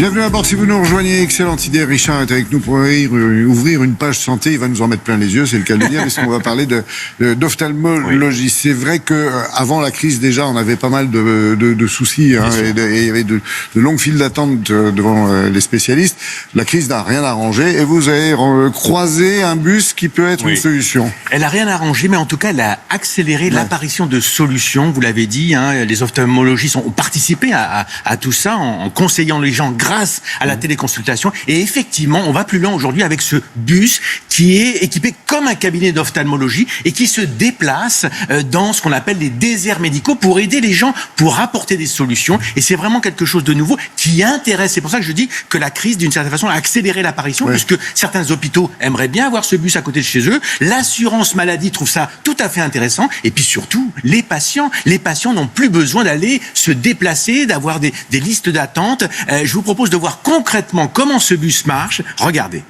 Bienvenue à bord si vous nous rejoignez. Excellente idée. Richard est avec nous pour ouvrir une page santé. Il va nous en mettre plein les yeux, c'est le cas de le dire, parce qu'on va parler d'ophtalmologie. Oui. C'est vrai que avant la crise déjà, on avait pas mal de soucis hein, et il y avait de longues files d'attente devant les spécialistes. La crise n'a rien arrangé et vous avez croisé un bus qui peut être une solution. Elle n'a rien arrangé, mais en tout cas, elle a accéléré l'apparition de solutions. Vous l'avez dit, hein, les ophtalmologistes ont participé à tout ça en conseillant les gens grâce à la téléconsultation. Et effectivement, on va plus loin aujourd'hui avec ce bus qui est équipé comme un cabinet d'ophtalmologie et qui se déplace dans ce qu'on appelle les déserts médicaux pour aider les gens, pour apporter des solutions. Et c'est vraiment quelque chose de nouveau qui intéresse. C'est pour ça que je dis que la crise, d'une certaine façon, a accéléré l'apparition, puisque certains hôpitaux aimeraient bien avoir ce bus à côté de chez eux. L'assurance maladie trouve ça tout à fait intéressant. Et puis surtout, les patients n'ont plus besoin d'aller se déplacer, d'avoir des listes d'attente. Je vous propose de voir concrètement comment ce bus marche. Regardez.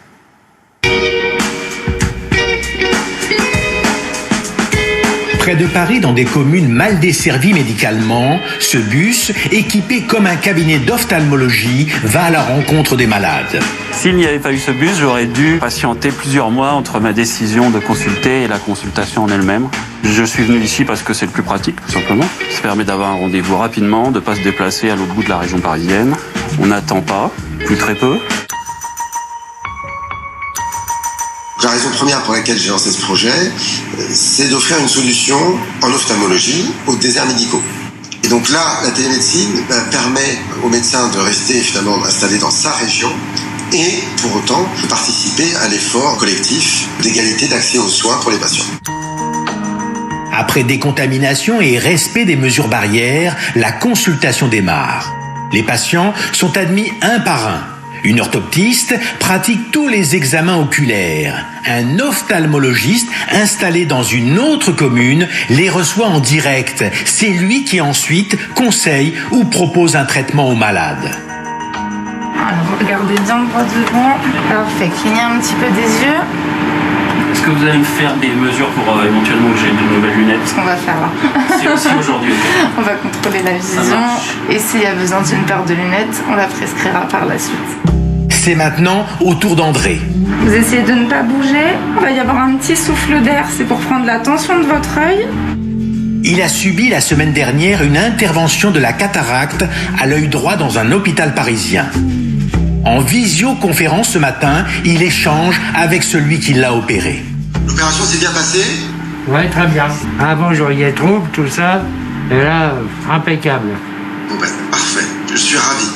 Près de Paris, dans des communes mal desservies médicalement, ce bus, équipé comme un cabinet d'ophtalmologie, va à la rencontre des malades. S'il n'y avait pas eu ce bus, j'aurais dû patienter plusieurs mois entre ma décision de consulter et la consultation en elle-même. Je suis venu ici parce que c'est le plus pratique, tout simplement. Ça permet d'avoir un rendez-vous rapidement, de ne pas se déplacer à l'autre bout de la région parisienne. On n'attend pas, plus très peu. La raison première pour laquelle j'ai lancé ce projet, c'est d'offrir une solution en ophtalmologie aux déserts médicaux. Et donc là, la télémédecine permet aux médecins de rester finalement installés dans sa région et pour autant de participer à l'effort collectif d'égalité d'accès aux soins pour les patients. Après décontamination et respect des mesures barrières, la consultation démarre. Les patients sont admis un par un. Une orthoptiste pratique tous les examens oculaires. Un ophtalmologiste installé dans une autre commune les reçoit en direct. C'est lui qui ensuite conseille ou propose un traitement aux malades. Alors, regardez bien droit devant. Parfait. Clignez un petit peu des yeux. Est-ce que vous allez me faire des mesures pour éventuellement que j'ai de nouvelles lunettes? Ce qu'on va faire là. C'est aussi aujourd'hui. On va contrôler la vision. Et s'il y a besoin d'une paire de lunettes, on la prescrira par la suite. C'est maintenant au tour d'André. Vous essayez de ne pas bouger. Il va y avoir un petit souffle d'air. C'est pour prendre la tension de votre œil. Il a subi la semaine dernière une intervention de la cataracte à l'œil droit dans un hôpital parisien. En visioconférence ce matin, il échange avec celui qui l'a opéré. L'opération s'est bien passée? Oui, très bien. Avant, j'aurais des troubles, tout ça. Et là, impeccable. Bon ben, parfait. Je suis ravi.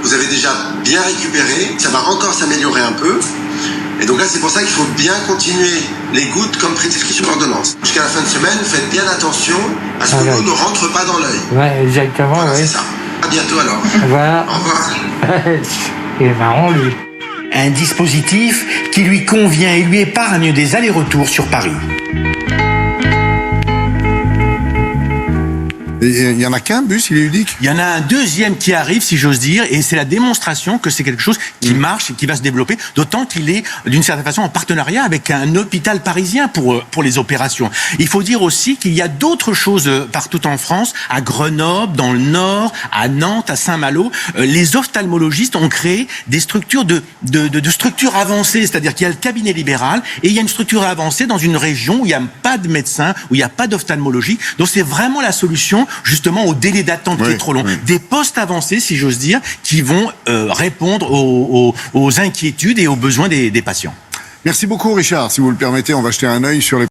Vous avez déjà bien récupéré. Ça va encore s'améliorer un peu. Et donc là, c'est pour ça qu'il faut bien continuer les gouttes comme prescrit sur ordonnance. Jusqu'à la fin de semaine, faites bien attention à ce que l'eau ne rentre pas dans l'œil. Ouais, exactement, voilà, oui. c'est ça. À bientôt alors. Voilà. Au revoir. Il est marrant, lui. Un dispositif qui lui convient et lui épargne des allers-retours sur Paris. Il n'y en a qu'un bus, il est unique? Il y en a un deuxième qui arrive, si j'ose dire, et c'est la démonstration que c'est quelque chose qui marche et qui va se développer, d'autant qu'il est, d'une certaine façon, en partenariat avec un hôpital parisien pour les opérations. Il faut dire aussi qu'il y a d'autres choses partout en France, à Grenoble, dans le Nord, à Nantes, à Saint-Malo. Les ophtalmologistes ont créé des structures de structures avancées, c'est-à-dire qu'il y a le cabinet libéral et il y a une structure avancée dans une région où il n'y a pas de médecin, où il n'y a pas d'ophtalmologie. Donc c'est vraiment la solution justement au délai d'attente qui est trop long. Des postes avancés, si j'ose dire, qui vont répondre aux inquiétudes et aux besoins des patients. Merci beaucoup Richard. Si vous le permettez, on va jeter un œil sur les